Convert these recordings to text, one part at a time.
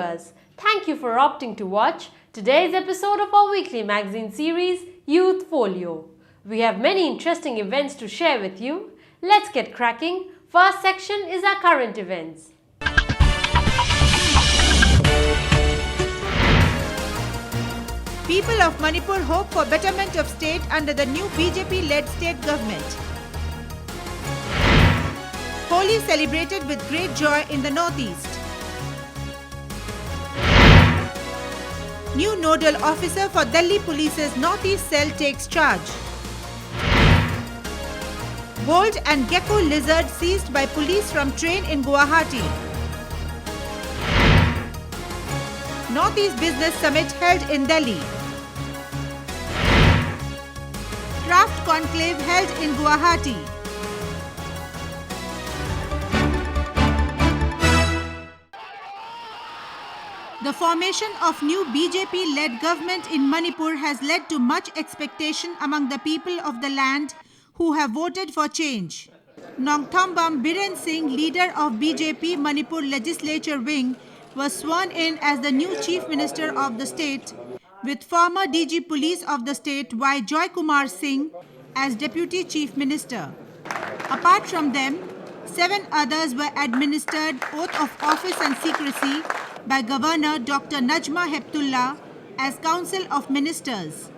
viewers, thank you for opting to watch today's episode of our weekly magazine series, Youth Folio. We have many interesting events to share with you. Let's get cracking. First section is our current events. People of Manipur hope for betterment of state under the new BJP-led state government. Holi celebrated with great joy in the northeast. New nodal officer for Delhi Police's northeast cell takes charge. Gold and gecko lizard seized by police from train in Guwahati. Northeast Business Summit held in Delhi. Craft Conclave held in Guwahati. The formation of new BJP-led government in Manipur has led to much expectation among the people of the land who have voted for change. Nongthambam Biren Singh, leader of BJP Manipur Legislature Wing, was sworn in as the new Chief Minister of the state, with former DG Police of the state Y. Joy Kumar Singh as Deputy Chief Minister. Apart from them, 7 others were administered oath of office and secrecy by Governor Dr. Najma Heptullah as Council of Ministers.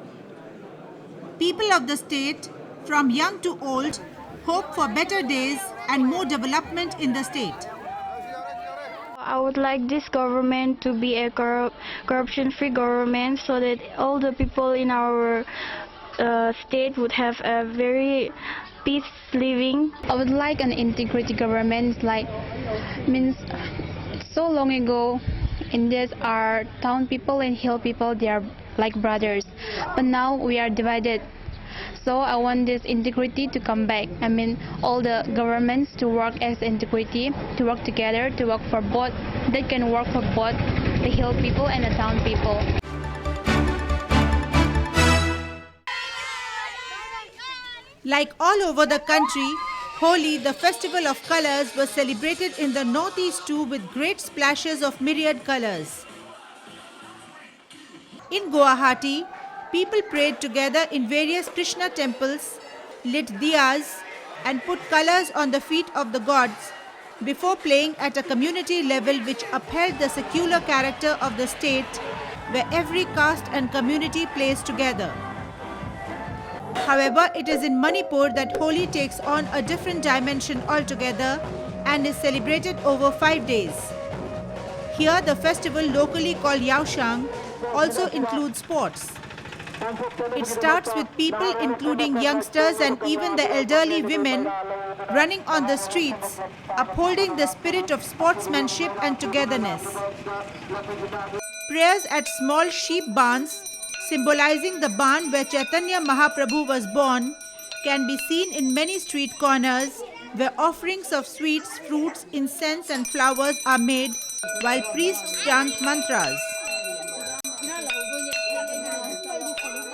People of the state, from young to old, hope for better days and more development in the state. I would like this government to be a corruption-free government so that all the people in our state would have a very peace living. I would like an integrity government, means so long ago, Indians are town people and hill people, they are like brothers. But now we are divided. So I want this integrity to come back. I mean, all the governments to work as integrity, to work together, to work for both. They can work for both the hill people and the town people. Like all over the country, Holi, the festival of colors, was celebrated in the northeast too with great splashes of myriad colors. In Guwahati, people prayed together in various Krishna temples, lit diyas, and put colors on the feet of the gods before playing at a community level which upheld the secular character of the state where every caste and community plays together. However, it is in Manipur that Holi takes on a different dimension altogether and is celebrated over 5 days. Here, the festival, locally called Yaoshang, also includes sports. It starts with people, including youngsters and even the elderly women, running on the streets, upholding the spirit of sportsmanship and togetherness. Prayers at small sheep barns, symbolizing the barn where Chaitanya Mahaprabhu was born, can be seen in many street corners where offerings of sweets, fruits, incense and flowers are made while priests chant mantras.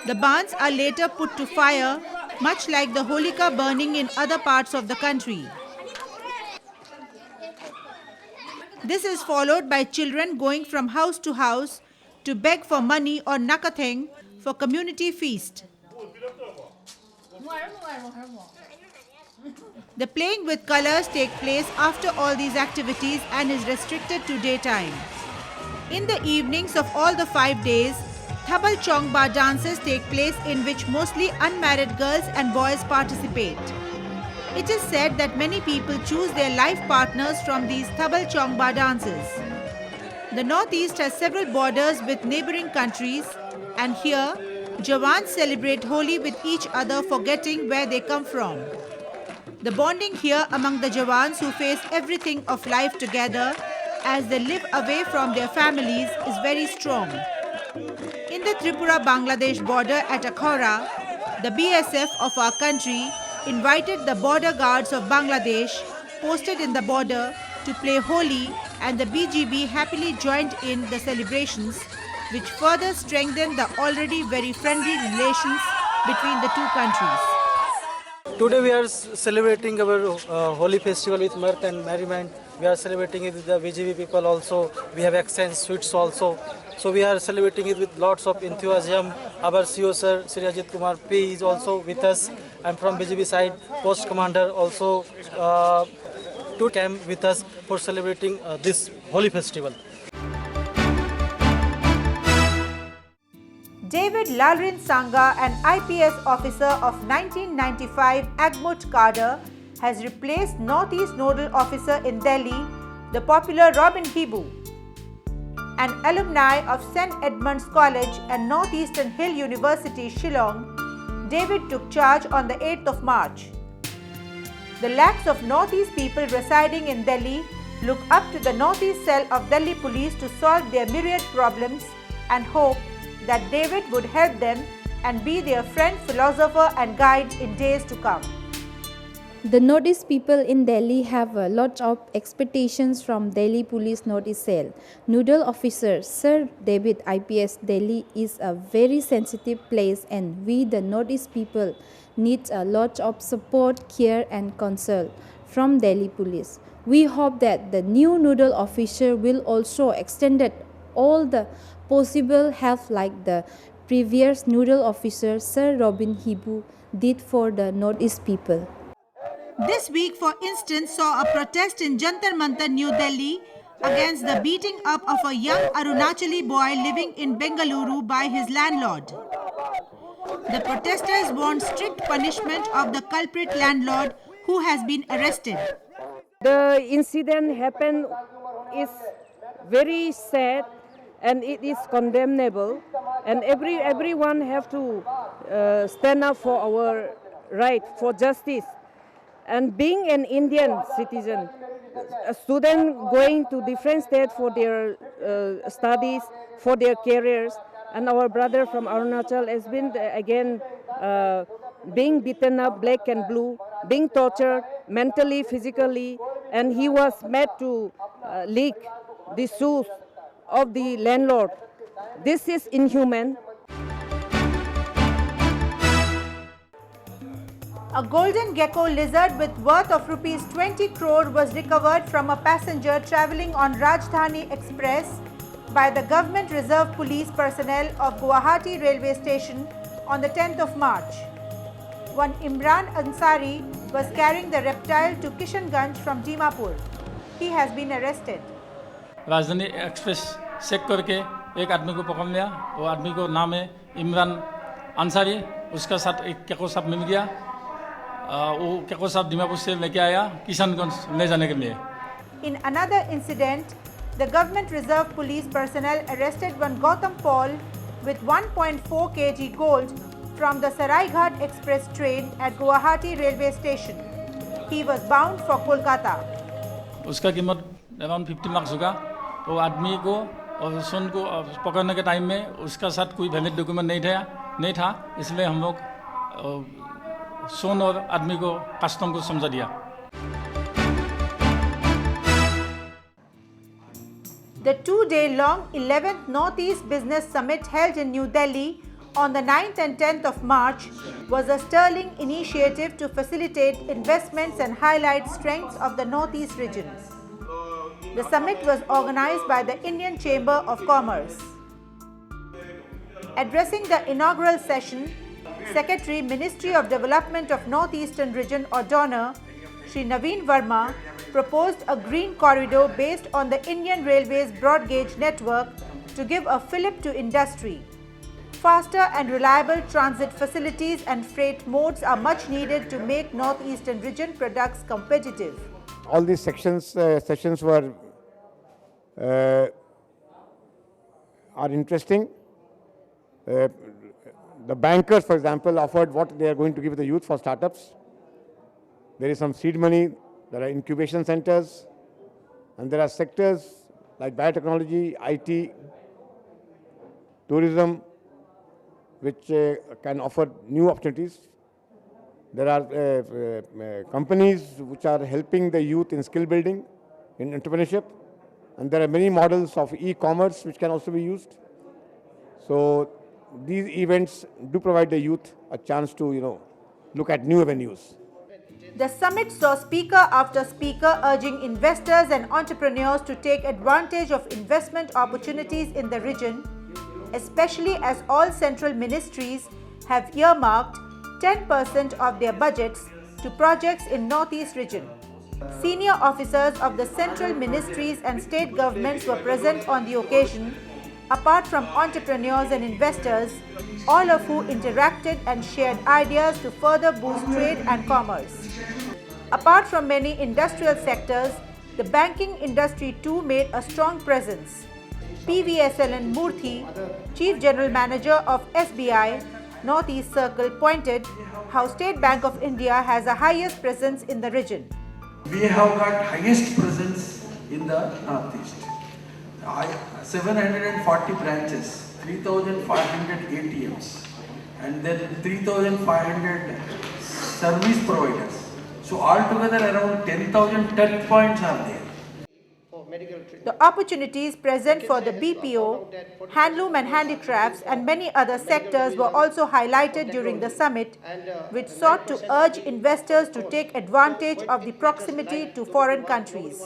The barns are later put to fire, much like the Holika burning in other parts of the country. This is followed by children going from house to house to beg for money or nakatheng for community feast. The playing with colors take place after all these activities and is restricted to daytime. In the evenings of all the 5 days, Thabal Chongba dances take place in which mostly unmarried girls and boys participate. It is said that many people choose their life partners from these Thabal Chongba dances. The northeast has several borders with neighboring countries, and here, Jawans celebrate Holi with each other, forgetting where they come from. The bonding here among the Jawans who face everything of life together as they live away from their families is very strong. In the Tripura-Bangladesh border at Akhora, the BSF of our country invited the border guards of Bangladesh posted in the border to play Holi, and the BGB happily joined in the celebrations, which further strengthened the already very friendly relations between the two countries. Today we are celebrating our Holi festival with mirth and merriment. We are celebrating it with the BJP people also. We have exchange sweets also. So we are celebrating it with lots of enthusiasm. Our CEO sir, Sri Ajit Kumar P is also with us. And from BJP side, Post Commander also to camp with us for celebrating this Holi festival. David Lalrin Sangha, an IPS officer of 1995 Agmut cadre, has replaced Northeast Nodal Officer in Delhi, the popular Robin Hibu. An alumni of St. Edmund's College and Northeastern Hill University, Shillong, David took charge on the 8th of March. The lakhs of Northeast people residing in Delhi look up to the Northeast cell of Delhi Police to solve their myriad problems and hope that David would help them and be their friend, philosopher and guide in days to come. The Northeast people in Delhi have a lot of expectations from Delhi Police Northeast Cell. Nodal Officer Sir David IPS Delhi is a very sensitive place and we the Northeast people need a lot of support, care and consult from Delhi Police. We hope that the new Nodal Officer will also extend all the possible help like the previous Nodal Officer Sir Robin Hibu did for the Northeast people. This week, for instance, saw a protest in Jantar Mantar, New Delhi against the beating up of a young Arunachali boy living in Bengaluru by his landlord. The protesters want strict punishment of the culprit landlord who has been arrested. The incident happened is very sad and it is condemnable, and everyone have to stand up for our right, for justice. And being an Indian citizen, a student going to different states for their studies, for their careers, and our brother from Arunachal has been again being beaten up black and blue, being tortured mentally, physically, and he was made to lick the shoes of the landlord. This is inhuman. A golden gecko lizard with worth of rupees 20 crore was recovered from a passenger travelling on Rajdhani Express by the Government Reserve Police personnel of Guwahati Railway Station on the 10th of March. One Imran Ansari was carrying the reptile to Kishanganj from Dimapur. He has been arrested. राजधानी express check करके एक आदमी को पकड़ लिया। वो आदमी को नाम है इमरान अंसारी। उसका साथ एक केको साहब मिल गया। वो केको साहब दिमापुर से लेके आया किशनगंज ले जाने के लिए। In another incident, the Government Reserve Police personnel arrested one Gautam Paul with 1.4 kg gold from the Saraighat Express train at Guwahati Railway Station. He was bound for Kolkata. उसका कीमत अराउंड 50 लाख होगा। वो आदमी को और सोन को पकड़ने के टाइम में उसका साथ कोई वैलिड डॉक्यूमेंट नहीं था, इसलिए हम लोग सोन और आदमी को कस्टम को समझा दिया। The two-day-long 11th Northeast Business Summit held in New Delhi on the 9th and 10th of March was a sterling initiative to facilitate investments and highlight strengths of the Northeast region. The summit was organized by the Indian Chamber of Commerce. Addressing the inaugural session, Secretary, Ministry of Development of Northeastern Region or DONOR, Shri Naveen Verma, proposed a green corridor based on the Indian Railways broad gauge network to give a fillip to industry. Faster and reliable transit facilities and freight modes are much needed to make Northeastern region products competitive. All these sessions were are interesting. The bankers, for example, offered what they are going to give the youth for startups. There is some seed money, there are incubation centers, and there are sectors like biotechnology, IT, tourism, which can offer new opportunities. There are companies which are helping the youth in skill building, in entrepreneurship, and there are many models of e-commerce which can also be used. So these events do provide the youth a chance to, look at new avenues. The summit saw speaker after speaker urging investors and entrepreneurs to take advantage of investment opportunities in the region, especially as all central ministries have earmarked 10% of their budgets to projects in Northeast region. Senior officers of the central ministries and state governments were present on the occasion, apart from entrepreneurs and investors, all of who interacted and shared ideas to further boost trade and commerce. Apart from many industrial sectors, the banking industry too made a strong presence. PVSLN Murthy, Chief General Manager of SBI, Northeast Circle, pointed how State Bank of India has the highest presence in the region. We have got highest presence in the Northeast. 740 branches, 3,500 ATMs, and then 3,500 service providers. So altogether around 10,000 touch points are there. The opportunities present for the BPO, handloom and handicrafts and many other sectors were also highlighted during the summit, which sought to urge investors to take advantage of the proximity to foreign countries.